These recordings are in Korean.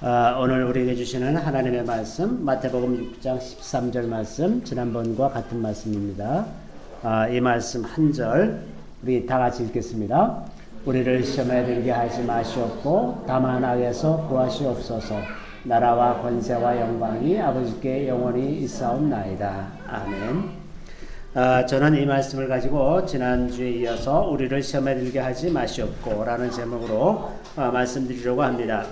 오늘 우리에게 주시는 하나님의 말씀 마태복음 6장 13절 말씀 지난번과 같은 말씀입니다. 이 말씀 한 절 우리 다 같이 읽겠습니다. 우리를 시험에 들게 하지 마시옵고 다만 악에서 구하시옵소서. 나라와 권세와 영광이 아버지께 영원히 있사옵나이다. 아멘. 저는 이 말씀을 가지고 지난주에 이어서 우리를 시험에 들게 하지 마시옵고 라는 제목으로 말씀드리려고 합니다.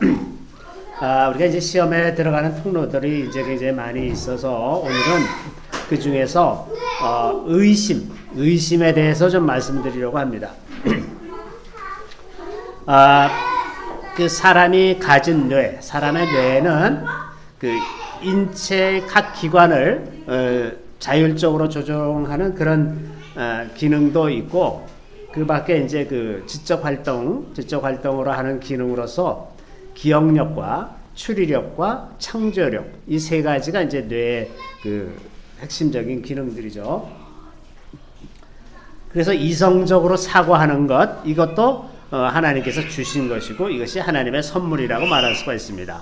우리가 이제 시험에 들어가는 통로들이 이제 굉장히 많이 있어서 오늘은 그 중에서 의심에 대해서 좀 말씀드리려고 합니다. 그 사람이 가진 사람의 뇌는 그 인체의 각 기관을 자율적으로 조종하는 그런 기능도 있고, 그 밖에 이제 그 지적 활동으로 하는 기능으로서 기억력과 추리력과 창조력, 이 세 가지가 이제 뇌의 그 핵심적인 기능들이죠. 그래서 이성적으로 사고하는 것, 이것도 하나님께서 주신 것이고 이것이 하나님의 선물이라고 말할 수가 있습니다.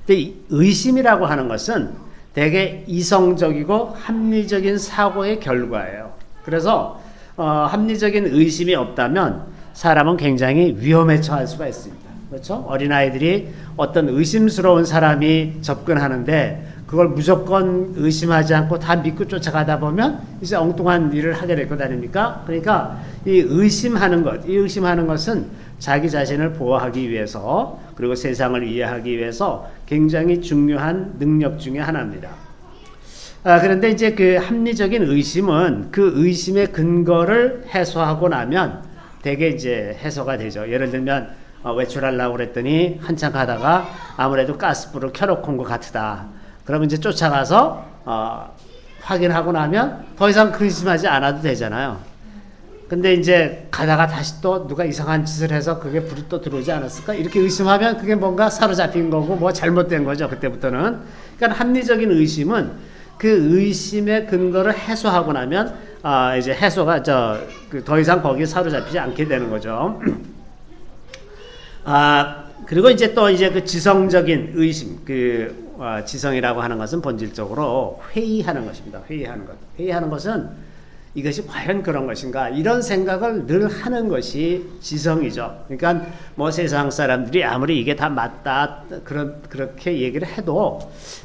근데 이 의심이라고 하는 것은 되게 이성적이고 합리적인 사고의 결과예요. 그래서 합리적인 의심이 없다면 사람은 굉장히 위험에 처할 수가 있습니다. 그렇죠? 어린아이들이 어떤 의심스러운 사람이 접근하는데 그걸 무조건 의심하지 않고 다 믿고 쫓아가다 보면 이제 엉뚱한 일을 하게 될 것 아닙니까? 그러니까 이 의심하는 것은 자기 자신을 보호하기 위해서, 그리고 세상을 이해하기 위해서 굉장히 중요한 능력 중에 하나입니다. 그런데 이제 그 합리적인 의심은 그 의심의 근거를 해소하고 나면 되게 이제 해소가 되죠. 예를 들면 외출하려고 그랬더니 한참 가다가 아무래도 가스불을 켜놓고 온 것 같다. 그러면 이제 쫓아가서 확인하고 나면 더 이상 의심하지 않아도 되잖아요. 근데 이제 가다가 다시 또 누가 이상한 짓을 해서 그게 불이 또 들어오지 않았을까? 이렇게 의심하면 그게 뭔가 사로잡힌 거고 뭐 잘못된 거죠. 그때부터는. 그러니까 합리적인 의심은 그 의심의 근거를 해소하고 나면 이제 해소가 더 이상 거기에 사로잡히지 않게 되는 거죠. 그리고 이제 또 이제 그 지성적인 의심, 지성이라고 하는 것은 본질적으로 회의하는 것입니다. 회의하는 것은 이것이 과연 그런 것인가, 이런 생각을 늘 하는 것이 지성이죠. 그러니까 뭐 세상 사람들이 아무리 이게 다 맞다 그렇게 얘기를 해도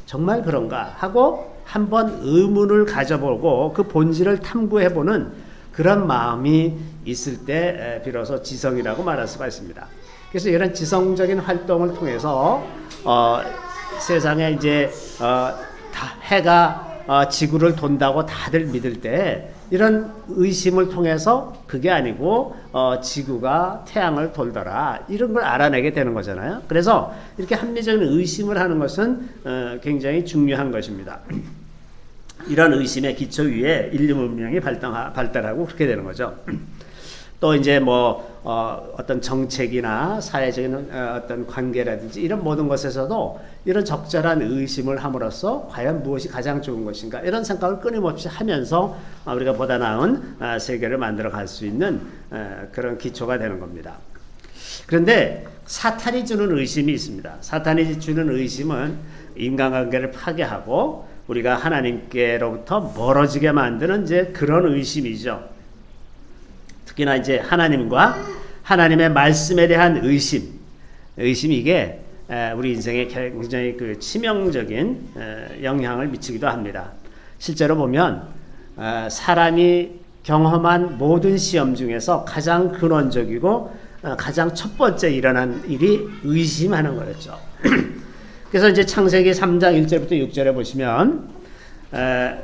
정말 그런가 하고 한번 의문을 가져보고 그 본질을 탐구해보는 그런 마음이 있을 때 비로소 지성이라고 말할 수가 있습니다. 그래서 이런 지성적인 활동을 통해서 세상에 이제 해가 지구를 돈다고 다들 믿을 때 이런 의심을 통해서 그게 아니고 지구가 태양을 돌더라, 이런 걸 알아내게 되는 거잖아요. 그래서 이렇게 합리적인 의심을 하는 것은 굉장히 중요한 것입니다. 이런 의심의 기초 위에 인류 문명이 발달하고 그렇게 되는 거죠. 또 이제 어떤 정책이나 사회적인 어떤 관계라든지 이런 모든 것에서도 이런 적절한 의심을 함으로써 과연 무엇이 가장 좋은 것인가, 이런 생각을 끊임없이 하면서 우리가 보다 나은 세계를 만들어 갈 수 있는 그런 기초가 되는 겁니다. 그런데 사탄이 주는 의심이 있습니다. 사탄이 주는 의심은 인간관계를 파괴하고 우리가 하나님께로부터 멀어지게 만드는 이제 그런 의심이죠. 특히나 이제 하나님과 하나님의 말씀에 대한 의심 이게 우리 인생에 굉장히 그 치명적인 영향을 미치기도 합니다. 실제로 보면 사람이 경험한 모든 시험 중에서 가장 근원적이고 가장 첫 번째 일어난 일이 의심하는 거였죠. 그래서 이제 창세기 3장 1절부터 6절에 보시면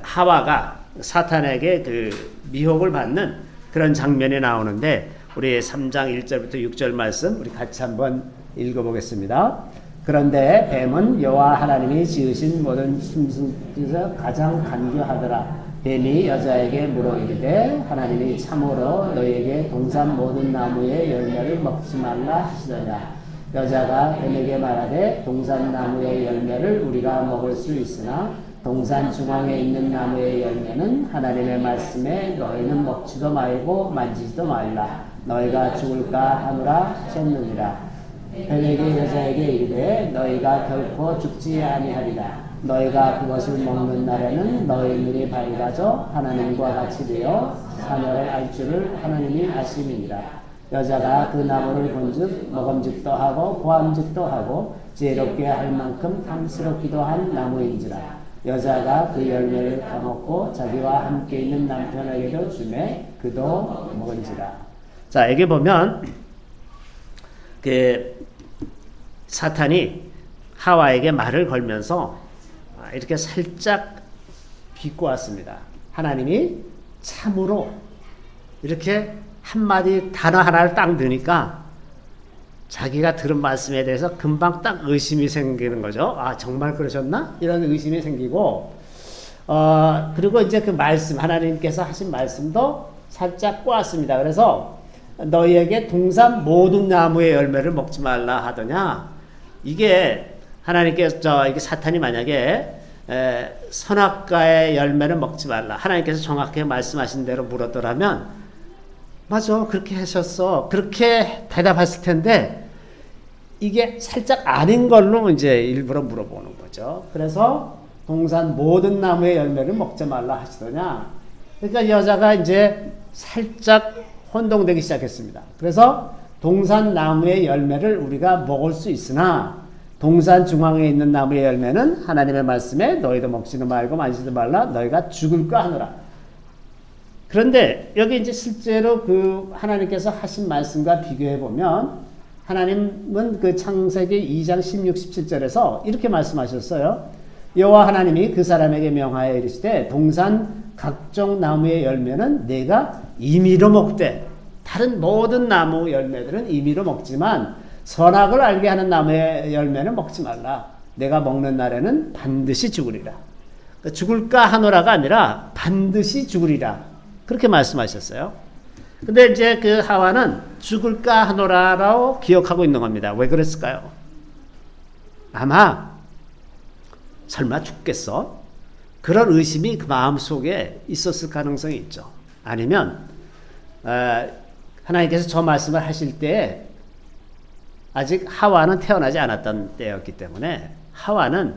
하와가 사탄에게 그 미혹을 받는 그런 장면이 나오는데, 우리 3장 1절부터 6절 말씀 우리 같이 한번 읽어보겠습니다. 그런데 뱀은 여호와 하나님이 지으신 모든 짐승 중에서 가장 간교하더라. 뱀이 여자에게 물어 이르되 하나님이 참으로 너희에게 동산 모든 나무의 열매를 먹지 말라 하시더냐. 여자가 뱀에게 말하되 동산 나무의 열매를 우리가 먹을 수 있으나 동산 중앙에 있는 나무의 열매는 하나님의 말씀에 너희는 먹지도 말고 만지지도 말라. 너희가 죽을까 하노라 하셨느니라. 뱀에게 여자에게 이르되 너희가 결코 죽지 아니하리라. 너희가 그것을 먹는 날에는 너희 눈이 밝아져 하나님과 같이 되어 사멸을 알 줄을 하나님이 아심이니라. 여자가 그 나무를 본즉 먹음직도 하고 보암직도 하고 지혜롭게 할 만큼 탐스럽기도 한 나무인지라. 여자가 그 열매를 따먹고 자기와 함께 있는 남편에게도 주매 그도 먹은지라. 자, 여기 보면 그 사탄이 하와에게 말을 걸면서 이렇게 살짝 비꼬았습니다. 하나님이 참으로 이렇게 한마디 단어 하나를 딱 넣으니까 자기가 들은 말씀에 대해서 금방 딱 의심이 생기는 거죠. 아, 정말 그러셨나? 이런 의심이 생기고, 그리고 이제 그 말씀, 하나님께서 하신 말씀도 살짝 꼬았습니다. 그래서 너희에게 동산 모든 나무의 열매를 먹지 말라 하더냐? 이게 하나님께서, 이게 사탄이 만약에 선악과의 열매를 먹지 말라. 하나님께서 정확하게 말씀하신 대로 물었더라면, 맞아, 그렇게 하셨어. 그렇게 대답했을 텐데, 이게 살짝 아닌 걸로 이제 일부러 물어보는 거죠. 그래서 동산 모든 나무의 열매를 먹지 말라 하시더냐. 그러니까 여자가 이제 살짝 혼동되기 시작했습니다. 그래서 동산 나무의 열매를 우리가 먹을 수 있으나 동산 중앙에 있는 나무의 열매는 하나님의 말씀에 너희도 먹지도 말고 만지도 말라 너희가 죽을까 하노라. 그런데 여기 이제 실제로 그 하나님께서 하신 말씀과 비교해 보면 하나님은 그 창세기 2장 16, 17절에서 이렇게 말씀하셨어요. 여호와 하나님이 그 사람에게 명하여 이르시되 동산 각종 나무의 열매는 내가 임의로 먹되 다른 모든 나무 열매들은 임의로 먹지만 선악을 알게 하는 나무의 열매는 먹지 말라. 내가 먹는 날에는 반드시 죽으리라. 그러니까 죽을까 하노라가 아니라 반드시 죽으리라. 그렇게 말씀하셨어요. 근데 이제 그 하와는 죽을까 하노라라고 기억하고 있는 겁니다. 왜 그랬을까요? 아마 설마 죽겠어? 그런 의심이 그 마음속에 있었을 가능성이 있죠. 아니면 하나님께서 저 말씀을 하실 때 아직 하와는 태어나지 않았던 때였기 때문에 하와는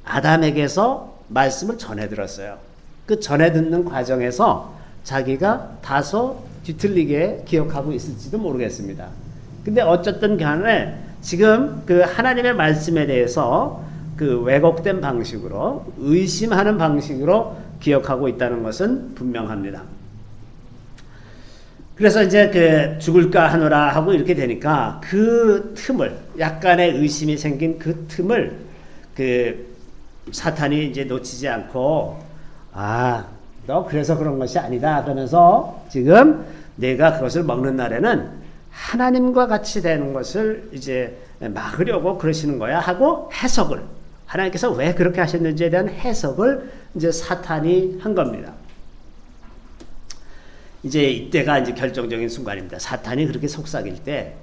아담에게서 말씀을 전해 들었어요. 그 전해 듣는 과정에서 자기가 다소 뒤틀리게 기억하고 있을지도 모르겠습니다. 근데 어쨌든 간에 지금 그 하나님의 말씀에 대해서 그 왜곡된 방식으로 의심하는 방식으로 기억하고 있다는 것은 분명합니다. 그래서 이제 그 죽을까 하노라 하고 이렇게 되니까 그 틈을 약간의 의심이 생긴 그 틈을 그 사탄이 이제 놓치지 않고 너 그래서 그런 것이 아니다 그러면서 지금 내가 그것을 먹는 날에는 하나님과 같이 되는 것을 이제 막으려고 그러시는 거야 하고 해석을 하나님께서 왜 그렇게 하셨는지에 대한 해석을 이제 사탄이 한 겁니다. 이제 이때가 이제 결정적인 순간입니다. 사탄이 그렇게 속삭일 때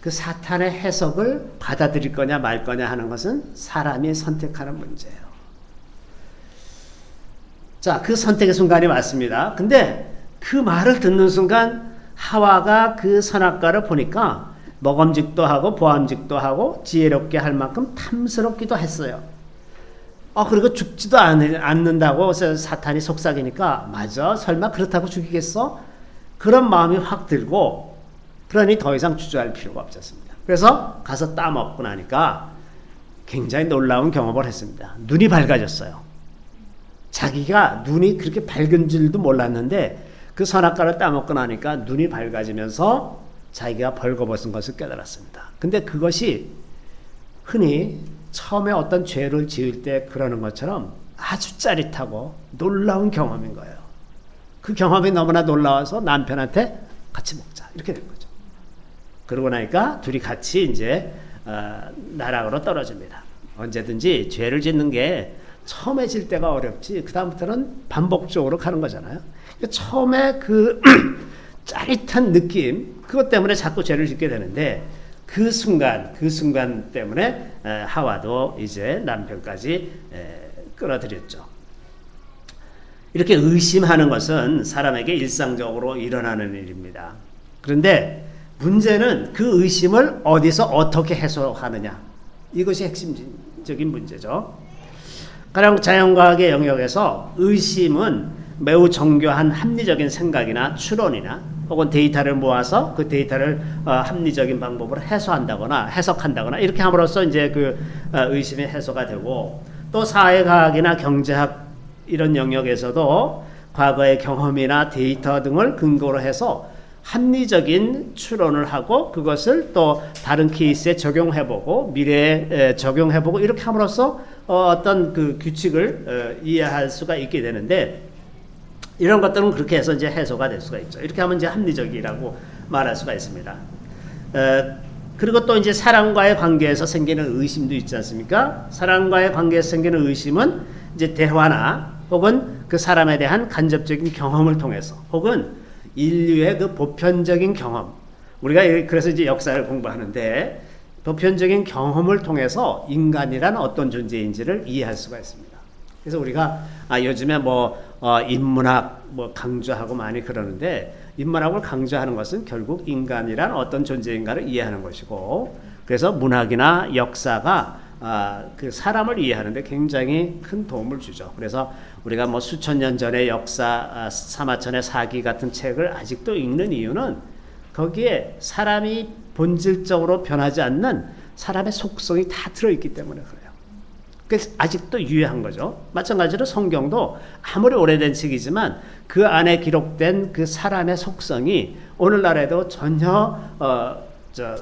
그 사탄의 해석을 받아들일 거냐 말 거냐 하는 것은 사람이 선택하는 문제예요. 자, 그 선택의 순간이 왔습니다. 근데 그 말을 듣는 순간 하와가 그 선악과를 보니까 먹음직도 하고 보암직도 하고 지혜롭게 할 만큼 탐스럽기도 했어요. 그리고 죽지도 않는다고 사탄이 속삭이니까 맞아? 설마 그렇다고 죽이겠어? 그런 마음이 확 들고 그러니 더 이상 주저할 필요가 없었습니다. 그래서 가서 따먹고 나니까 굉장히 놀라운 경험을 했습니다. 눈이 밝아졌어요. 자기가 눈이 그렇게 밝은 줄도 몰랐는데 그 선악과를 따먹고 나니까 눈이 밝아지면서 자기가 벌거벗은 것을 깨달았습니다. 근데 그것이 흔히 처음에 어떤 죄를 지을 때 그러는 것처럼 아주 짜릿하고 놀라운 경험인 거예요. 그 경험이 너무나 놀라워서 남편한테 같이 먹자 이렇게 된 거죠. 그러고 나니까 둘이 같이 이제 나락으로 떨어집니다. 언제든지 죄를 짓는 게 처음에 질 때가 어렵지 그 다음부터는 반복적으로 가는 거잖아요. 처음에 그 짜릿한 느낌 그것 때문에 자꾸 죄를 짓게 되는데 그 순간 때문에 하와도 이제 남편까지 끌어들였죠. 이렇게 의심하는 것은 사람에게 일상적으로 일어나는 일입니다. 그런데 문제는 그 의심을 어디서 어떻게 해소하느냐. 이것이 핵심적인 문제죠. 가령 자연과학의 영역에서 의심은 매우 정교한 합리적인 생각이나 추론이나 혹은 데이터를 모아서 그 데이터를 합리적인 방법으로 해소한다거나 해석한다거나 이렇게 함으로써 이제 그 의심이 해소가 되고, 또 사회과학이나 경제학 이런 영역에서도 과거의 경험이나 데이터 등을 근거로 해서 합리적인 추론을 하고 그것을 또 다른 케이스에 적용해보고 미래에 적용해보고 이렇게 함으로써 어떤 그 규칙을 이해할 수가 있게 되는데, 이런 것들은 그렇게 해서 이제 해소가 될 수가 있죠. 이렇게 하면 이제 합리적이라고 말할 수가 있습니다. 그리고 또 이제 사람과의 관계에서 생기는 의심도 있지 않습니까? 사람과의 관계에서 생기는 의심은 이제 대화나 혹은 그 사람에 대한 간접적인 경험을 통해서 혹은 인류의 그 보편적인 경험, 우리가 그래서 이제 역사를 공부하는데 보편적인 경험을 통해서 인간이란 어떤 존재인지를 이해할 수가 있습니다. 그래서 우리가 요즘에 인문학 강조하고 많이 그러는데, 인문학을 강조하는 것은 결국 인간이란 어떤 존재인가를 이해하는 것이고, 그래서 문학이나 역사가 그 사람을 이해하는데 굉장히 큰 도움을 주죠. 그래서 우리가 수천 년 전의 역사, 사마천의 사기 같은 책을 아직도 읽는 이유는 거기에 사람이 본질적으로 변하지 않는 사람의 속성이 다 들어있기 때문에 그래요. 그래서 아직도 유효한 거죠. 마찬가지로 성경도 아무리 오래된 책이지만 그 안에 기록된 그 사람의 속성이 오늘날에도 전혀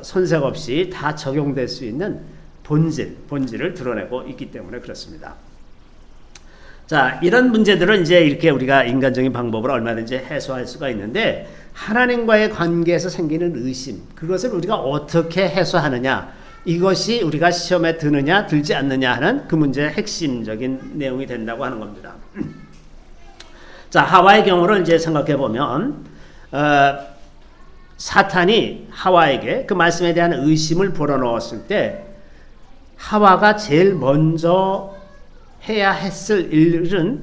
손색 없이 다 적용될 수 있는 본질을 드러내고 있기 때문에 그렇습니다. 자, 이런 문제들은 이제 이렇게 우리가 인간적인 방법으로 얼마든지 해소할 수가 있는데, 하나님과의 관계에서 생기는 의심, 그것을 우리가 어떻게 해소하느냐, 이것이 우리가 시험에 드느냐 들지 않느냐 하는 그 문제의 핵심적인 내용이 된다고 하는 겁니다. 자, 하와의 경우를 이제 생각해 보면 사탄이 하와에게 그 말씀에 대한 의심을 불어넣었을 때 하와가 제일 먼저 해야 했을 일은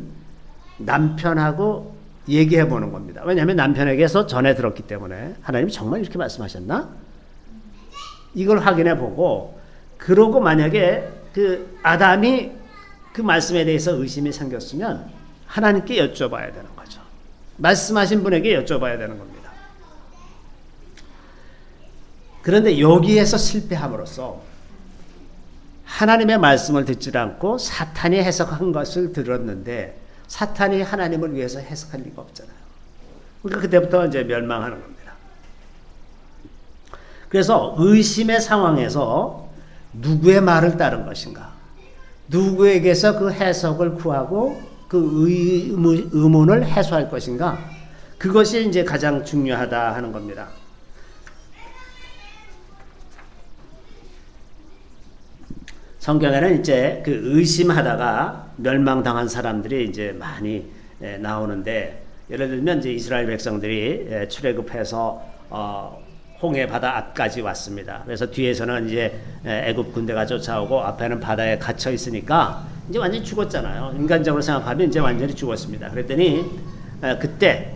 남편하고 얘기해 보는 겁니다. 왜냐하면 남편에게서 전해 들었기 때문에 하나님이 정말 이렇게 말씀하셨나? 이걸 확인해 보고, 그러고 만약에 그 아담이 그 말씀에 대해서 의심이 생겼으면 하나님께 여쭤봐야 되는 거죠. 말씀하신 분에게 여쭤봐야 되는 겁니다. 그런데 여기에서 실패함으로써 하나님의 말씀을 듣지 않고 사탄이 해석한 것을 들었는데, 사탄이 하나님을 위해서 해석할 리가 없잖아요. 그러니까 그때부터 이제 멸망하는 겁니다. 그래서 의심의 상황에서 누구의 말을 따른 것인가, 누구에게서 그 해석을 구하고 그 의문을 해소할 것인가, 그것이 이제 가장 중요하다 하는 겁니다. 성경에는 이제 그 의심하다가 멸망당한 사람들이 이제 많이 나오는데, 예를 들면 이제 이스라엘 백성들이 출애굽해서 홍해 바다 앞까지 왔습니다. 그래서 뒤에서는 이제 애굽 군대가 쫓아오고 앞에는 바다에 갇혀 있으니까 이제 완전히 죽었잖아요. 인간적으로 생각하면 이제 완전히 죽었습니다. 그랬더니 그때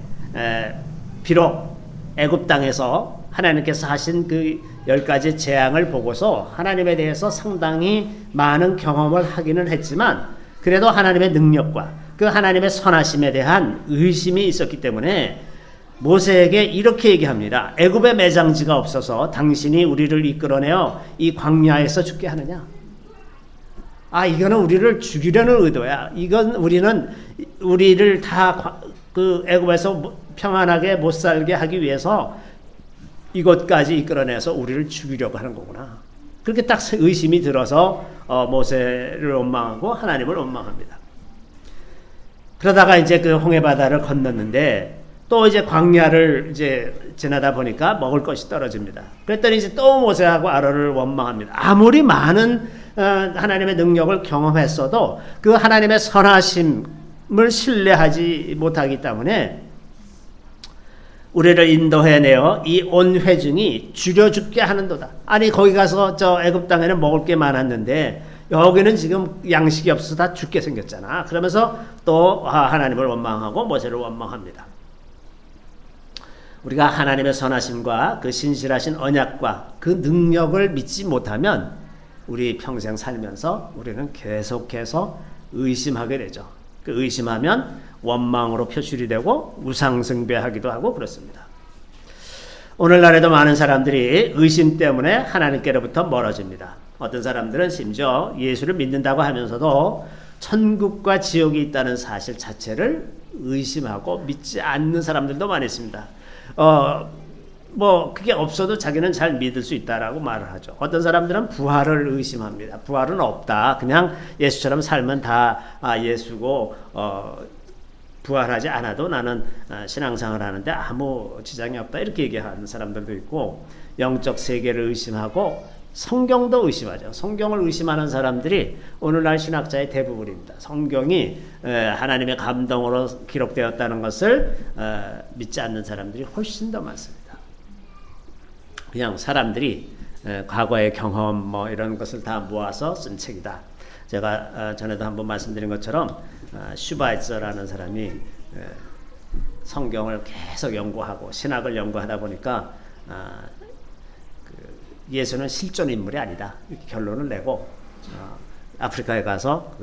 비록 애굽 땅에서 하나님께서 하신 그 10가지 재앙을 보고서 하나님에 대해서 상당히 많은 경험을 하기는 했지만, 그래도 하나님의 능력과 그 하나님의 선하심에 대한 의심이 있었기 때문에 모세에게 이렇게 얘기합니다. 애굽에 매장지가 없어서 당신이 우리를 이끌어내어 이 광야에서 죽게 하느냐? 이거는 우리를 죽이려는 의도야. 이건 우리를 다 그 애굽에서 평안하게 못 살게 하기 위해서 이곳까지 이끌어내서 우리를 죽이려고 하는 거구나. 그렇게 딱 의심이 들어서 모세를 원망하고 하나님을 원망합니다. 그러다가 이제 그 홍해 바다를 건넜는데 또 이제 광야를 이제 지나다 보니까 먹을 것이 떨어집니다. 그랬더니 이제 또 모세하고 아론을 원망합니다. 아무리 많은 하나님의 능력을 경험했어도 그 하나님의 선하심을 신뢰하지 못하기 때문에 우리를 인도해내어 이 온 회중이 줄여 죽게 하는도다. 아니 거기 가서 저 애굽 땅에는 먹을 게 많았는데 여기는 지금 양식이 없어서 다 죽게 생겼잖아. 그러면서 또 하나님을 원망하고 모세를 원망합니다. 우리가 하나님의 선하심과 그 신실하신 언약과 그 능력을 믿지 못하면 우리 평생 살면서 우리는 계속해서 의심하게 되죠. 그 의심하면 원망으로 표출이 되고 우상숭배하기도 하고 그렇습니다. 오늘날에도 많은 사람들이 의심 때문에 하나님께로부터 멀어집니다. 어떤 사람들은 심지어 예수를 믿는다고 하면서도 천국과 지옥이 있다는 사실 자체를 의심하고 믿지 않는 사람들도 많이 있습니다. 그게 없어도 자기는 잘 믿을 수 있다라고 말을 하죠. 어떤 사람들은 부활을 의심합니다. 부활은 없다. 그냥 예수처럼 살면 다 예수고 부활하지 않아도 나는 신앙생활을 하는데 아무 지장이 없다. 이렇게 얘기하는 사람들도 있고, 영적 세계를 의심하고 성경도 의심하죠. 성경을 의심하는 사람들이 오늘날 신학자의 대부분입니다. 성경이 하나님의 감동으로 기록되었다는 것을 믿지 않는 사람들이 훨씬 더 많습니다. 그냥 사람들이 과거의 경험 이런 것을 다 모아서 쓴 책이다. 제가 전에도 한번 말씀드린 것처럼 슈바이처라는 사람이 성경을 계속 연구하고 신학을 연구하다 보니까 예수는 실존 인물이 아니다 이렇게 결론을 내고 아프리카에 가서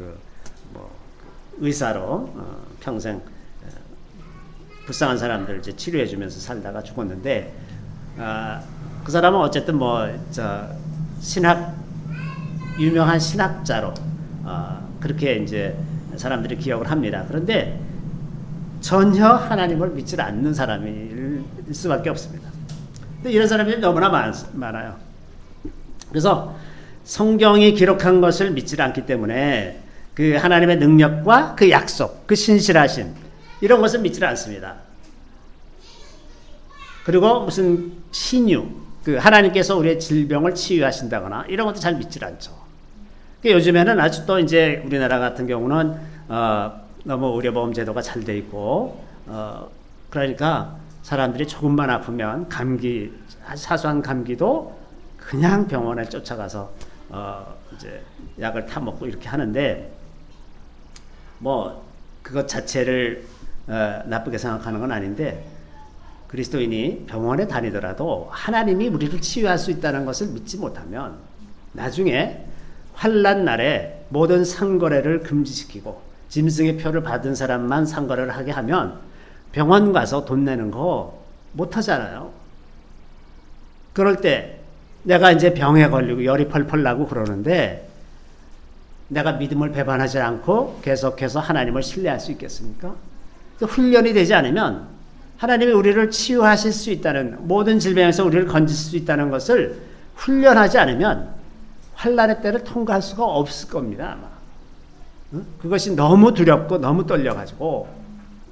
의사로 평생 불쌍한 사람들 이제 치료해주면서 살다가 죽었는데, 그 사람은 어쨌든 유명한 신학자로 그렇게 이제 사람들이 기억을 합니다. 그런데 전혀 하나님을 믿지 않는 사람일 수밖에 없습니다. 근데 이런 사람들이 너무나 많아요. 그래서 성경이 기록한 것을 믿지 않기 때문에 그 하나님의 능력과 그 약속, 그 신실하심 이런 것을 믿지 않습니다. 그리고 무슨 신유, 그 하나님께서 우리의 질병을 치유하신다거나 이런 것도 잘 믿지 않죠. 요즘에는 아직도 이제 우리나라 같은 경우는 너무 의료보험 제도가 잘 돼 있고 그러니까 사람들이 조금만 아프면 감기, 사소한 감기도 그냥 병원에 쫓아가서 이제 약을 타 먹고 이렇게 하는데, 그것 자체를 나쁘게 생각하는 건 아닌데, 그리스도인이 병원에 다니더라도 하나님이 우리를 치유할 수 있다는 것을 믿지 못하면 나중에 환난 날에 모든 상거래를 금지시키고 짐승의 표를 받은 사람만 상거래를 하게 하면 병원 가서 돈 내는 거 못하잖아요. 그럴 때 내가 이제 병에 걸리고 열이 펄펄 나고 그러는데 내가 믿음을 배반하지 않고 계속해서 하나님을 신뢰할 수 있겠습니까? 훈련이 되지 않으면 하나님이 우리를 치유하실 수 있다는, 모든 질병에서 우리를 건질 수 있다는 것을 훈련하지 않으면 환난의 때를 통과할 수가 없을 겁니다. 아마. 그것이 너무 두렵고 너무 떨려가지고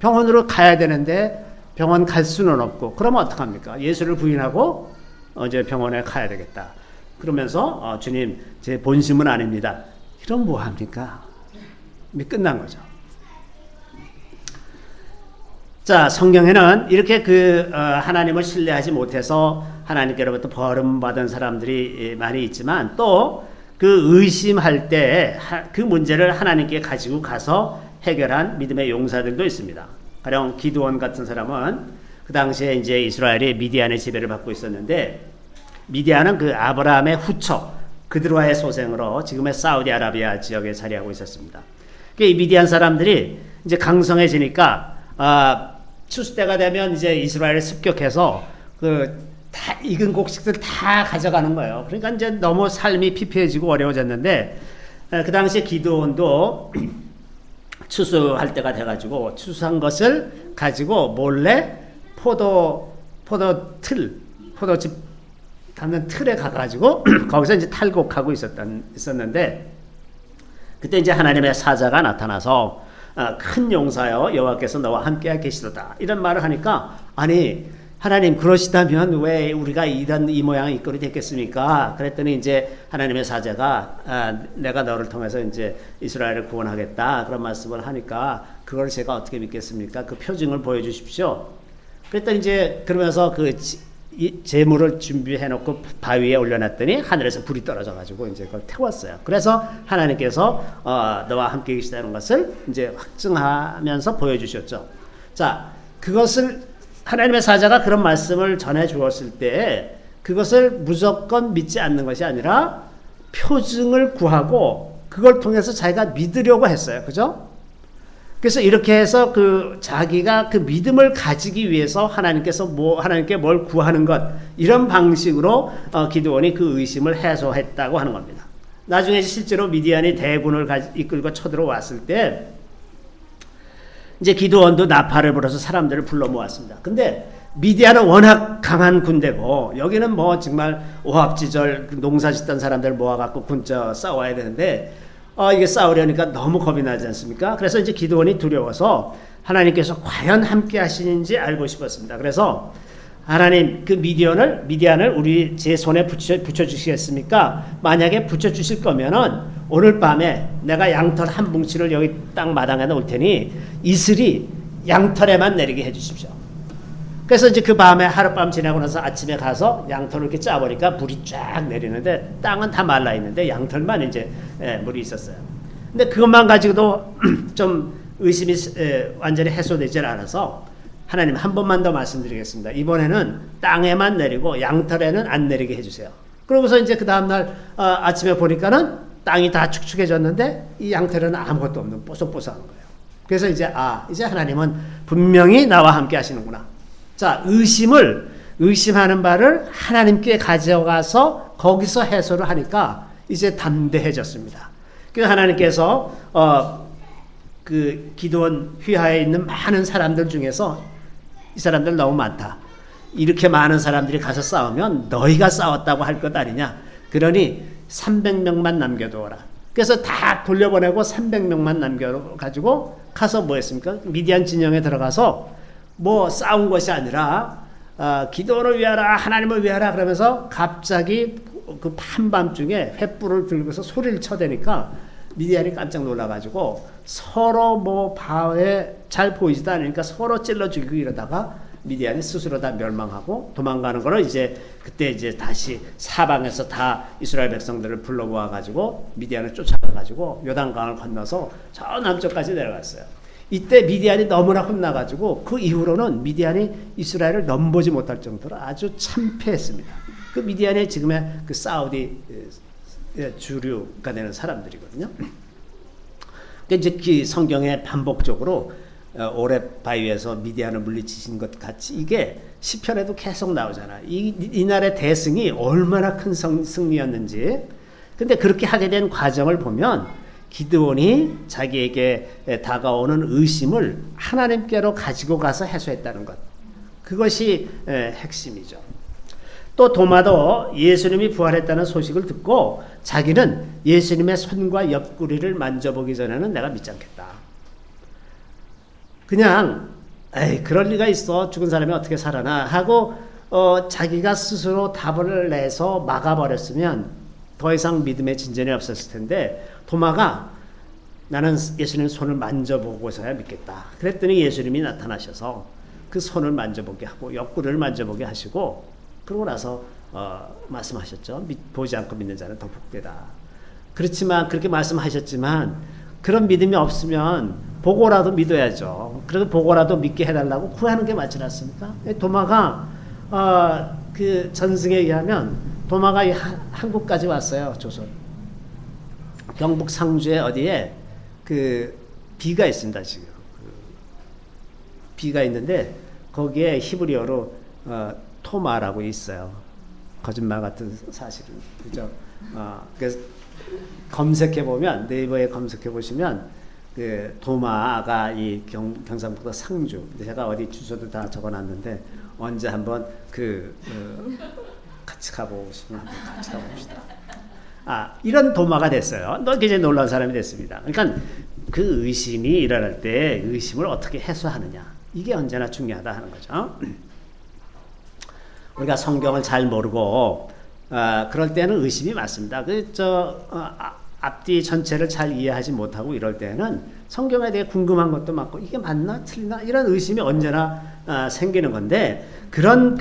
병원으로 가야 되는데 병원 갈 수는 없고, 그러면 어떡합니까? 예수를 부인하고 이제 병원에 가야 되겠다. 그러면서 주님, 제 본심은 아닙니다. 이런 뭐 합니까? 이미 끝난 거죠. 자, 성경에는 이렇게 하나님을 신뢰하지 못해서 하나님께로부터 버림받은 사람들이 많이 있지만, 또 그 의심할 때 그 문제를 하나님께 가지고 가서 해결한 믿음의 용사들도 있습니다. 가령 기드온 같은 사람은 그 당시에 이제 이스라엘이 미디안의 지배를 받고 있었는데, 미디안은 그 아브라함의 후처 그들과의 소생으로 지금의 사우디아라비아 지역에 자리하고 있었습니다. 이 미디안 사람들이 이제 강성해지니까 추수 때가 되면 이제 이스라엘을 습격해서 다 익은 곡식들 다 가져가는 거예요. 그러니까 이제 너무 삶이 피폐해지고 어려워졌는데, 그 당시에 기드온도 추수할 때가 돼가지고 추수한 것을 가지고 몰래 포도즙 담는 틀에 가가지고 거기서 이제 탈곡하고 있었는데, 그때 이제 하나님의 사자가 나타나서 큰 용사여 여호와께서 너와 함께 계시도다 이런 말을 하니까, 아니 하나님 그러시다면 왜 우리가 이 모양의 이 꼴이 됐겠습니까? 그랬더니 이제 하나님의 사자가 내가 너를 통해서 이제 이스라엘을 구원하겠다 그런 말씀을 하니까, 그걸 제가 어떻게 믿겠습니까? 그 표징을 보여주십시오. 그랬더니 이제 그러면서 재물을 준비해놓고 바위에 올려놨더니 하늘에서 불이 떨어져가지고 이제 그걸 태웠어요. 그래서 하나님께서 너와 함께 계시다는 것을 이제 확증하면서 보여주셨죠. 자, 그것을 하나님의 사자가 그런 말씀을 전해 주었을 때 그것을 무조건 믿지 않는 것이 아니라 표징을 구하고 그걸 통해서 자기가 믿으려고 했어요. 그죠? 그래서 이렇게 해서 자기가 그 믿음을 가지기 위해서 하나님께 뭘 구하는 것, 이런 방식으로 기드온이 그 의심을 해소했다고 하는 겁니다. 나중에 실제로 미디안이 대군을 이끌고 쳐들어왔을 때 이제 기드온도 나팔을 불어서 사람들을 불러 모았습니다. 근데 미디안은 워낙 강한 군대고 여기는 뭐 정말 오합지졸 농사 짓던 사람들 모아갖고 싸워야 되는데 이게 싸우려니까 너무 겁이 나지 않습니까? 그래서 이제 기드온이 두려워서 하나님께서 과연 함께 하시는지 알고 싶었습니다. 그래서 하나님 그 미디안을 제 손에 붙여주시겠습니까? 만약에 붙여주실 거면은 오늘 밤에 내가 양털 한 뭉치를 여기 땅 마당에 놓을 테니 이슬이 양털에만 내리게 해주십시오. 그래서 이제 그 밤에 하룻밤 지나고 나서 아침에 가서 양털을 이렇게 짜보니까 물이 쫙 내리는데 땅은 다 말라 있는데 양털만 이제 물이 있었어요. 근데 그것만 가지고도 좀 의심이 완전히 해소되질 않아서 하나님 한 번만 더 말씀드리겠습니다. 이번에는 땅에만 내리고 양털에는 안 내리게 해주세요. 그러고서 이제 그 다음날 아침에 보니까는 땅이 다 축축해졌는데 이 양털에는 아무것도 없는 뽀송뽀송한 거예요. 그래서 이제 하나님은 분명히 나와 함께 하시는구나. 자, 의심하는 바를 하나님께 가져가서 거기서 해소를 하니까 이제 담대해졌습니다. 그래서 하나님께서 그 기드온 휘하에 있는 많은 사람들 중에서 이 사람들 너무 많다. 이렇게 많은 사람들이 가서 싸우면 너희가 싸웠다고 할 것 아니냐. 그러니 300명만 남겨두어라. 그래서 다 돌려보내고 300명만 남겨가지고 가서 뭐 했습니까? 미디안 진영에 들어가서 뭐 싸운 것이 아니라 기도를 위하라, 하나님을 위하라 그러면서 갑자기 그 한밤중에 횃불을 들고서 소리를 쳐대니까 미디안이 깜짝 놀라가지고 서로 뭐 바에 잘 보이지도 않으니까 서로 찔러 죽이고 이러다가 미디안이 스스로 다 멸망하고 도망가는 거를 그때 다시 사방에서 다 이스라엘 백성들을 불러 모아가지고 미디안을 쫓아가가지고 요단강을 건너서 저 남쪽까지 내려갔어요. 이때 미디안이 너무나 혼나가지고 그 이후로는 미디안이 이스라엘을 넘보지 못할 정도로 아주 참패했습니다. 그 미디안이 지금의 그 사우디 주류가 되는 사람들이거든요. 이제 그 성경에 반복적으로 오렙 바위에서 미디안을 물리치신 것 같이 이게 시편에도 계속 나오잖아. 이날의 대승이 얼마나 큰 승리였는지. 근데 그렇게 하게 된 과정을 보면 기드온이 자기에게 다가오는 의심을 하나님께로 가지고 가서 해소했다는 것. 그것이 핵심이죠. 또 도마도 예수님이 부활했다는 소식을 듣고 자기는 예수님의 손과 옆구리를 만져보기 전에는 내가 믿지 않겠다. 그냥 그럴 리가 있어. 죽은 사람이 어떻게 살아나 하고 자기가 스스로 답을 내서 막아버렸으면 더 이상 믿음의 진전이 없었을 텐데 도마가 나는 예수님 손을 만져보고서야 믿겠다. 그랬더니 예수님이 나타나셔서 그 손을 만져보게 하고 옆구리를 만져보게 하시고 그러고 나서 말씀하셨죠. 보지 않고 믿는 자는 더 복되다. 그렇지만 그렇게 말씀하셨지만 그런 믿음이 없으면 보고라도 믿어야죠. 그래도 보고라도 믿게 해달라고 구하는 게 맞지 않습니까? 도마가 그 전승에 의하면 도마가 한국까지 왔어요. 조선 경북 상주에 어디에 그 비가 있습니다. 지금 비가 있는데 거기에 히브리어로 토마라고 있어요. 거짓말 같은 사실은 그죠? 그래서 검색해 보면 네이버에 검색해 보시면 그 도마가 이 경상북도 상주. 제가 어디 주소도 다 적어놨는데 언제 한번 같이 가보고 싶으면 같이 가봅시다. 이런 도마가 됐어요. 너 굉장히 놀라운 사람이 됐습니다. 그러니까 그 의심이 일어날 때 의심을 어떻게 해소하느냐 이게 언제나 중요하다 하는 거죠. 우리가 성경을 잘 모르고 그럴 때는 의심이 많습니다. 앞뒤 전체를 잘 이해하지 못하고 이럴 때는 성경에 대해 궁금한 것도 많고 이게 맞나 틀리나 이런 의심이 언제나 생기는 건데 그런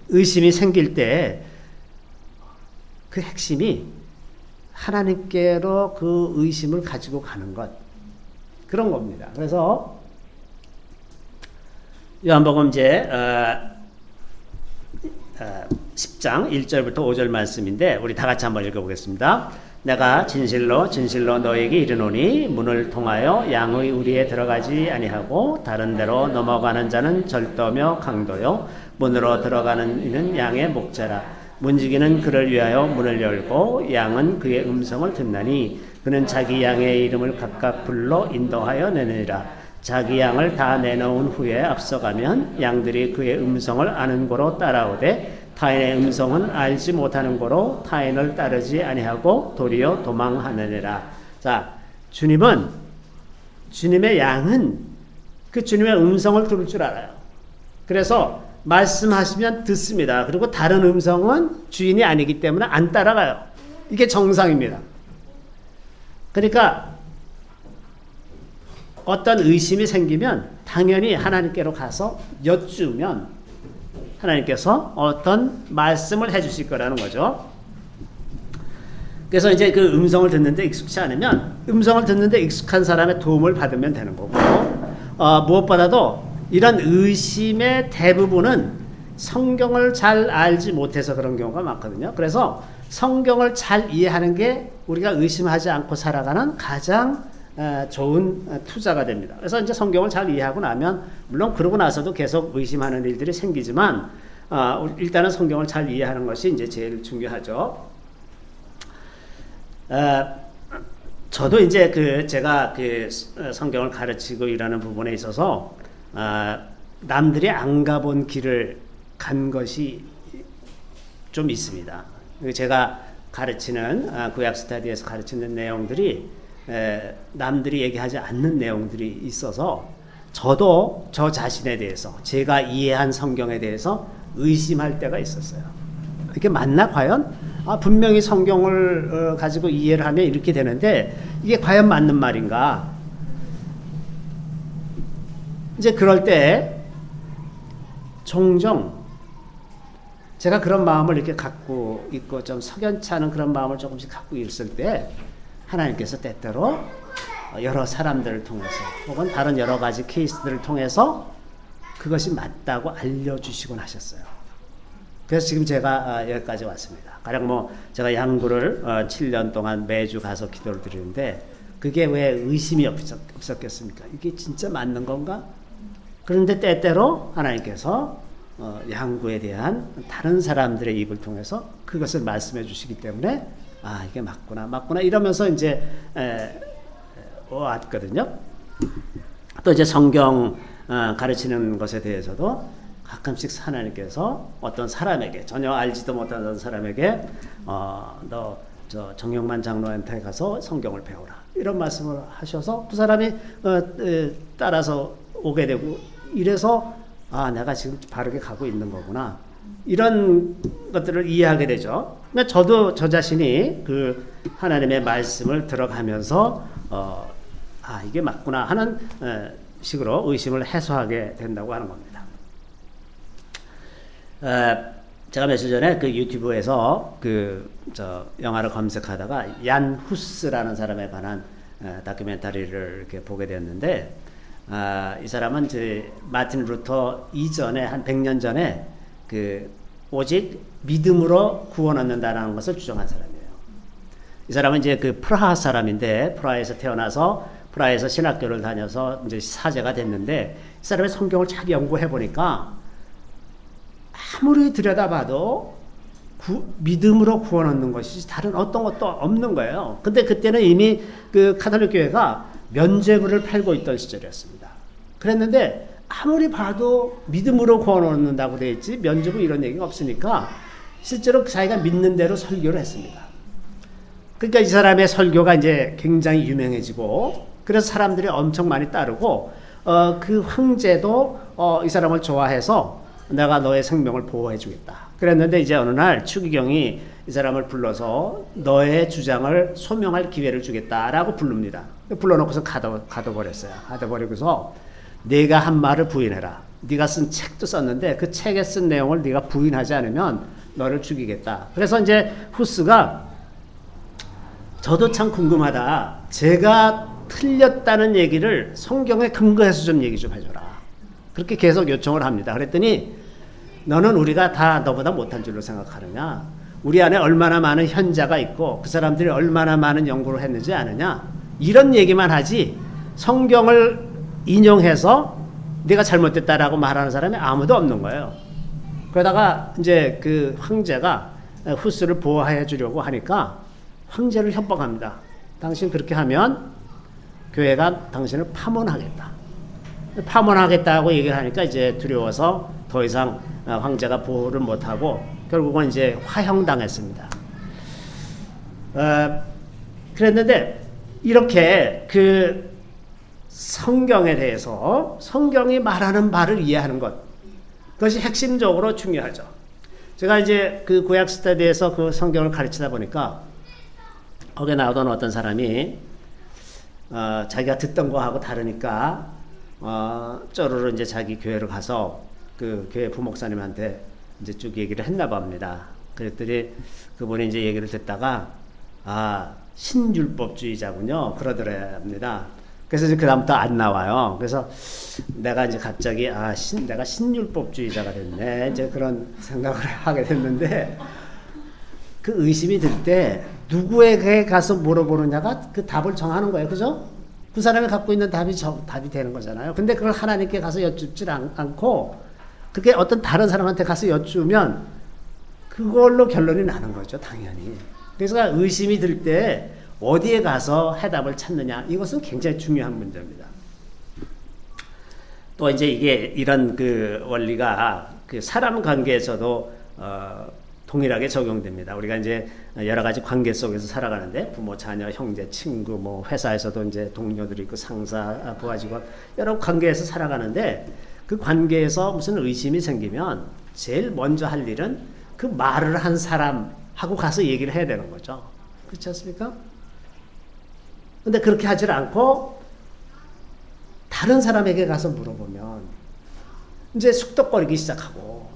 의심이 생길 때 그 핵심이 하나님께로 그 의심을 가지고 가는 것 그런 겁니다. 그래서 요한복음 이제 10장 1절부터 5절 말씀인데 우리 다 같이 한번 읽어보겠습니다. 내가 진실로 진실로 너에게 이르노니 문을 통하여 양의 우리에 들어가지 아니하고 다른 데로 넘어가는 자는 절도며 강도요 문으로 들어가는 이는 양의 목자라. 문지기는 그를 위하여 문을 열고 양은 그의 음성을 듣나니 그는 자기 양의 이름을 각각 불러 인도하여 내느니라. 자기 양을 다 내놓은 후에 앞서가면 양들이 그의 음성을 아는 고로 따라오되 타인의 음성은 알지 못하는 고로 타인을 따르지 아니하고 도리어 도망하느니라. 자, 주님의 양은 그 주님의 음성을 들을 줄 알아요. 그래서 말씀하시면 듣습니다. 그리고 다른 음성은 주인이 아니기 때문에 안 따라가요. 이게 정상입니다. 그러니까 어떤 의심이 생기면 당연히 하나님께로 가서 여쭈면 하나님께서 어떤 말씀을 해주실 거라는 거죠. 그래서 이제 그 음성을 듣는데 익숙치 않으면 음성을 듣는데 익숙한 사람의 도움을 받으면 되는 거고, 무엇보다도 이런 의심의 대부분은 성경을 잘 알지 못해서 그런 경우가 많거든요. 그래서 성경을 잘 이해하는 게 우리가 의심하지 않고 살아가는 가장 좋은 투자가 됩니다. 그래서 이제 성경을 잘 이해하고 나면 물론 그러고 나서도 계속 의심하는 일들이 생기지만 일단은 성경을 잘 이해하는 것이 이제 제일 중요하죠. 저도 이제 제가 성경을 가르치고 일하는 부분에 있어서 남들이 안 가본 길을 간 것이 좀 있습니다. 제가 가르치는 구약 스터디에서 가르치는 내용들이 남들이 얘기하지 않는 내용들이 있어서 저도 저 자신에 대해서 제가 이해한 성경에 대해서 의심할 때가 있었어요. 이게 맞나 과연? 분명히 성경을 가지고 이해를 하면 이렇게 되는데 이게 과연 맞는 말인가? 이제 그럴 때 종종 제가 그런 마음을 이렇게 갖고 있고 좀 석연치 않은 그런 마음을 조금씩 갖고 있을 때 하나님께서 때때로 여러 사람들을 통해서 혹은 다른 여러 가지 케이스들을 통해서 그것이 맞다고 알려주시곤 하셨어요. 그래서 지금 제가 여기까지 왔습니다. 가령 제가 양구를 7년 동안 매주 가서 기도를 드리는데 그게 왜 의심이 없었겠습니까? 이게 진짜 맞는 건가? 그런데 때때로 하나님께서 양구에 대한 다른 사람들의 입을 통해서 그것을 말씀해 주시기 때문에 이게 맞구나 이러면서 이제 왔거든요. 또 이제 성경 가르치는 것에 대해서도 가끔씩 하나님께서 어떤 사람에게 전혀 알지도 못하는 사람에게 너 저 정영만 장로한테 가서 성경을 배우라 이런 말씀을 하셔서 그 사람이 따라서 오게 되고 이래서 내가 지금 바르게 가고 있는 거구나 이런 것들을 이해하게 되죠. 그러니까 저도 저 자신이 그 하나님의 말씀을 들어가면서 이게 맞구나 하는 식으로 의심을 해소하게 된다고 하는 겁니다. 제가 며칠 전에 그 유튜브에서 영화를 검색하다가 얀 후스라는 사람에 관한 다큐멘터리를 이렇게 보게 되었는데 이 사람은 마틴 루터 이전에 한 100년 전에 오직 믿음으로 구원 얻는다는 것을 주장한 사람이에요. 이 사람은 이제 프라하 사람인데 프라하에서 태어나서 프라하에서 신학교를 다녀서 이제 사제가 됐는데 이 사람의 성경을 잘 연구해 보니까 아무리 들여다봐도 믿음으로 구원 얻는 것이 다른 어떤 것도 없는 거예요. 근데 그때는 이미 카톨릭 교회가 면죄부를 팔고 있던 시절이었습니다. 그랬는데 아무리 봐도 믿음으로 구원 얻는다고 돼 있지 면죄부 이런 얘기가 없으니까 실제로 자기가 믿는 대로 설교를 했습니다. 그러니까 이 사람의 설교가 이제 굉장히 유명해지고 그래서 사람들이 엄청 많이 따르고 그 황제도 이 사람을 좋아해서 내가 너의 생명을 보호해 주겠다. 그랬는데 이제 어느 날 추기경이 이 사람을 불러서 너의 주장을 소명할 기회를 주겠다라고 부릅니다. 불러놓고서 가둬버렸어요. 가둬버리고서 네가 한 말을 부인해라. 네가 쓴 책도 썼는데 그 책에 쓴 내용을 네가 부인하지 않으면 너를 죽이겠다. 그래서 이제 후스가 저도 참 궁금하다. 제가 틀렸다는 얘기를 성경에 근거해서 좀 얘기 좀 해줘라. 그렇게 계속 요청을 합니다. 그랬더니 너는 우리가 다 너보다 못한 줄로 생각하느냐? 우리 안에 얼마나 많은 현자가 있고 그 사람들이 얼마나 많은 연구를 했는지 아느냐? 이런 얘기만 하지 성경을 인용해서 네가 잘못됐다라고 말하는 사람이 아무도 없는 거예요. 그러다가 이제 그 황제가 후스를 보호해 주려고 하니까 황제를 협박합니다. 당신 그렇게 하면 교회가 당신을 파문하겠다. 파문하겠다고 얘기를 하니까 이제 두려워서 더 이상 황제가 보호를 못하고 결국은 이제 화형당했습니다. 그랬는데 이렇게 그 성경에 대해서 성경이 말하는 바를 이해하는 것, 그것이 핵심적으로 중요하죠. 제가 이제 그 구약 스터디에서 그 성경을 가르치다 보니까 거기에 나오던 어떤 사람이 자기가 듣던 거하고 다르니까 쪼르르 이제 자기 교회로 가서 그 교회 부목사님한테 이제 쭉 얘기를 했나 봅니다. 그랬더니 그분이 이제 얘기를 듣다가 신율법주의자군요. 그러더랍니다. 그래서 이제 그다음부터 안 나와요. 그래서 내가 이제 갑자기 내가 신율법주의자가 됐네. 이제 그런 생각을 하게 됐는데 그 의심이 들 때 누구에게 가서 물어보느냐가 그 답을 정하는 거예요. 그죠? 그 사람이 갖고 있는 답이 되는 거잖아요. 근데 그걸 하나님께 가서 여쭙질 않고 그게 어떤 다른 사람한테 가서 여쭈면 그걸로 결론이 나는 거죠. 당연히. 그래서 의심이 들 때 어디에 가서 해답을 찾느냐, 이것은 굉장히 중요한 문제입니다. 또 이제 이게 이런 그 원리가 그 사람 관계에서도 동일하게 적용됩니다. 우리가 이제 여러 가지 관계 속에서 살아가는데 부모, 자녀, 형제, 친구, 뭐 회사에서도 이제 동료들이 있고 상사, 부하 직원 여러 관계에서 살아가는데 그 관계에서 무슨 의심이 생기면 제일 먼저 할 일은 그 말을 한 사람하고 가서 얘기를 해야 되는 거죠. 그렇지 않습니까? 근데 그렇게 하질 않고 다른 사람에게 가서 물어보면 이제 숙덕거리기 시작하고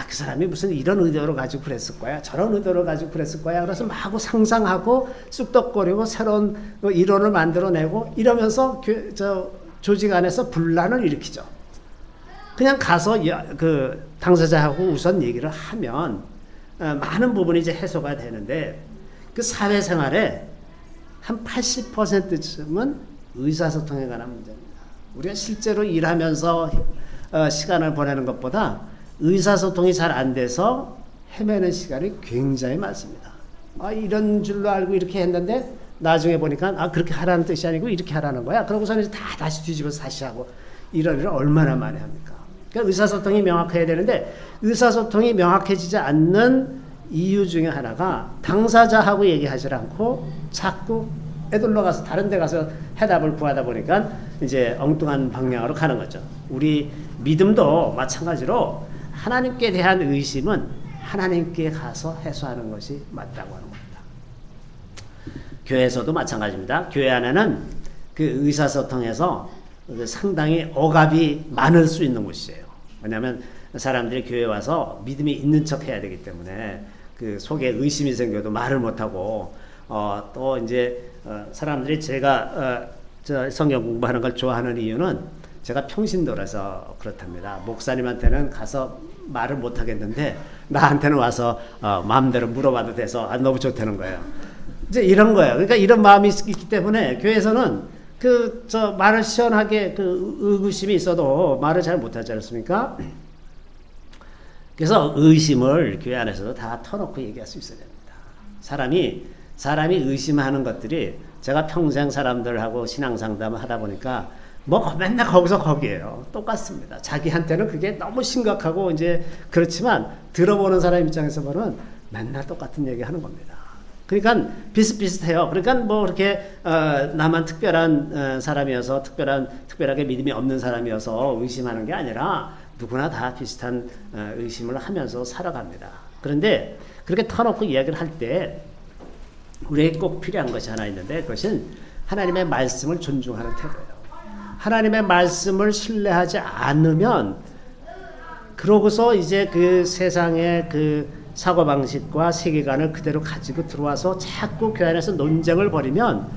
그 사람이 무슨 이런 의도로 가지고 그랬을 거야, 저런 의도로 가지고 그랬을 거야. 그래서 마구 상상하고 쑥덕거리고 새로운 이론을 만들어내고 이러면서 조직 안에서 분란을 일으키죠. 그냥 가서 그 당사자하고 우선 얘기를 하면 많은 부분이 이제 해소가 되는데 그 사회생활에 한 80%쯤은 의사소통에 관한 문제입니다. 우리가 실제로 일하면서 시간을 보내는 것보다 의사소통이 잘 안 돼서 헤매는 시간이 굉장히 많습니다. 이런 줄로 알고 이렇게 했는데 나중에 보니까 그렇게 하라는 뜻이 아니고 이렇게 하라는 거야. 그러고서는 이제 다시 뒤집어서 다시 하고 이런 일을 얼마나 많이 합니까? 그러니까 의사소통이 명확해야 되는데 의사소통이 명확해지지 않는 이유 중에 하나가 당사자하고 얘기하지 않고 자꾸 애들러 가서 다른 데 가서 해답을 구하다 보니까 이제 엉뚱한 방향으로 가는 거죠. 우리 믿음도 마찬가지로 하나님께 대한 의심은 하나님께 가서 해소하는 것이 맞다고 하는 겁니다. 교회에서도 마찬가지입니다. 교회 안에는 그 의사소통에서 상당히 억압이 많을 수 있는 곳이에요. 왜냐하면 사람들이 교회에 와서 믿음이 있는 척 해야 되기 때문에 그 속에 의심이 생겨도 말을 못하고 또 이제 사람들이 제가 성경 공부하는 걸 좋아하는 이유는 제가 평신도라서 그렇답니다. 목사님한테는 가서 말을 못 하겠는데 나한테는 와서 마음대로 물어봐도 돼서 너무 좋다는 거예요. 이제 이런 거예요. 그러니까 이런 마음이 있기 때문에 교회에서는 말을 시원하게 의구심이 있어도 말을 잘 못하지 않습니까? 그래서 의심을 교회 안에서도 다 터놓고 얘기할 수 있어야 됩니다. 사람이 의심하는 것들이 제가 평생 사람들하고 신앙상담을 하다 보니까 맨날 거기에요. 똑같습니다. 자기한테는 그게 너무 심각하고 이제 그렇지만 들어보는 사람 입장에서 보면 맨날 똑같은 얘기 하는 겁니다. 그러니까 비슷비슷해요. 그러니까 뭐 이렇게 나만 특별한 사람이어서 특별하게 믿음이 없는 사람이어서 의심하는 게 아니라 누구나 다 비슷한 의심을 하면서 살아갑니다. 그런데 그렇게 터놓고 이야기를 할 때 우리에게 꼭 필요한 것이 하나 있는데 그것은 하나님의 말씀을 존중하는 태도예요. 하나님의 말씀을 신뢰하지 않으면 그러고서 이제 그 세상의 그 사고방식과 세계관을 그대로 가지고 들어와서 자꾸 교회 안에서 논쟁을 벌이면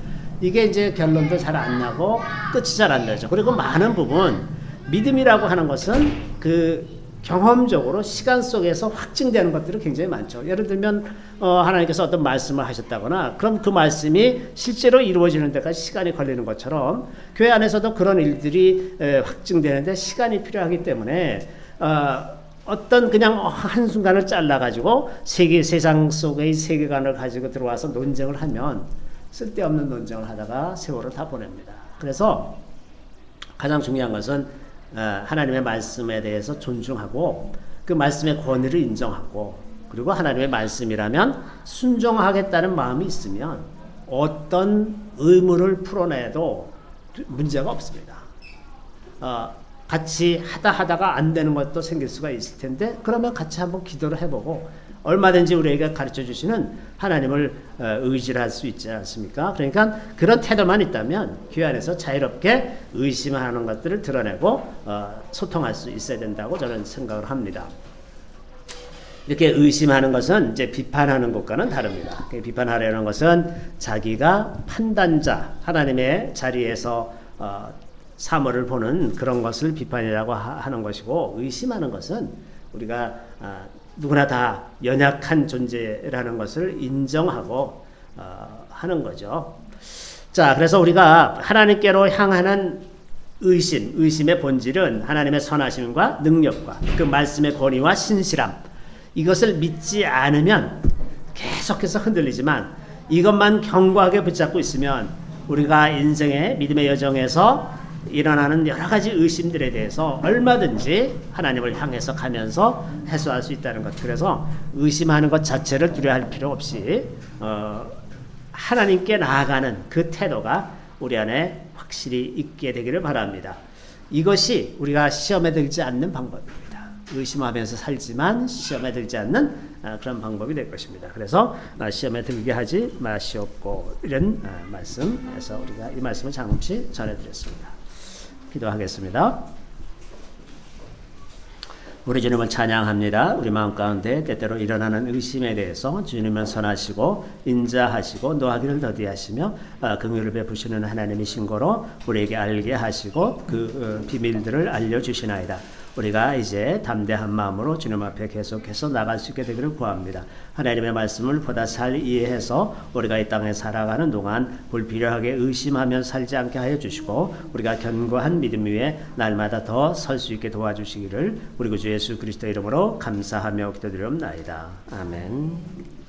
이게 이제 결론도 잘 안 나고 끝이 잘 안 나죠. 그리고 많은 부분 믿음이라고 하는 것은 그 경험적으로 시간 속에서 확증되는 것들이 굉장히 많죠. 예를 들면 하나님께서 어떤 말씀을 하셨다거나 그럼 그 말씀이 실제로 이루어지는 데까지 시간이 걸리는 것처럼 교회 안에서도 그런 일들이 확증되는데 시간이 필요하기 때문에 어떤 그냥 한순간을 잘라가지고 세상 속의 세계관을 가지고 들어와서 논쟁을 하면 쓸데없는 논쟁을 하다가 세월을 다 보냅니다. 그래서 가장 중요한 것은 하나님의 말씀에 대해서 존중하고 그 말씀의 권위를 인정하고 그리고 하나님의 말씀이라면 순종하겠다는 마음이 있으면 어떤 의무를 풀어내도 문제가 없습니다. 같이 하다가 안 되는 것도 생길 수가 있을 텐데 그러면 같이 한번 기도를 해보고 얼마든지 우리에게 가르쳐 주시는 하나님을 의지할 수 있지 않습니까? 그러니까 그런 태도만 있다면 교회 안에서 자유롭게 의심하는 것들을 드러내고 소통할 수 있어야 된다고 저는 생각을 합니다. 이렇게 의심하는 것은 이제 비판하는 것과는 다릅니다. 비판하려는 것은 자기가 판단자, 하나님의 자리에서 사물을 보는 그런 것을 비판이라고 하는 것이고 의심하는 것은 우리가 누구나 다 연약한 존재라는 것을 인정하고 하는 거죠. 자, 그래서 우리가 하나님께로 향하는 의심의 본질은 하나님의 선하심과 능력과 그 말씀의 권위와 신실함 이것을 믿지 않으면 계속해서 흔들리지만 이것만 견고하게 붙잡고 있으면 우리가 인생의 믿음의 여정에서 일어나는 여러 가지 의심들에 대해서 얼마든지 하나님을 향해서 가면서 해소할 수 있다는 것. 그래서 의심하는 것 자체를 두려워할 필요 없이 하나님께 나아가는 그 태도가 우리 안에 확실히 있게 되기를 바랍니다. 이것이 우리가 시험에 들지 않는 방법입니다. 의심하면서 살지만 시험에 들지 않는 그런 방법이 될 것입니다. 그래서 시험에 들게 하지 마시옵고 이런 말씀에서 우리가 이 말씀을 잠시 전해드렸습니다. 기도하겠습니다. 우리 주님을 찬양합니다. 우리 마음 가운데 때때로 일어나는 의심에 대해서 주님은 선하시고 인자하시고 노하기를 더디하시며 긍휼을 베푸시는 하나님이신 거로 우리에게 알게 하시고 그 비밀들을 알려주시나이다. 우리가 이제 담대한 마음으로 주님 앞에 계속해서 나갈 수 있게 되기를 구합니다. 하나님의 말씀을 보다 잘 이해해서 우리가 이 땅에 살아가는 동안 불필요하게 의심하며 살지 않게 하여 주시고 우리가 견고한 믿음 위에 날마다 더 설 수 있게 도와주시기를 우리 구주 예수 그리스도 이름으로 감사하며 기도드리옵나이다. 아멘.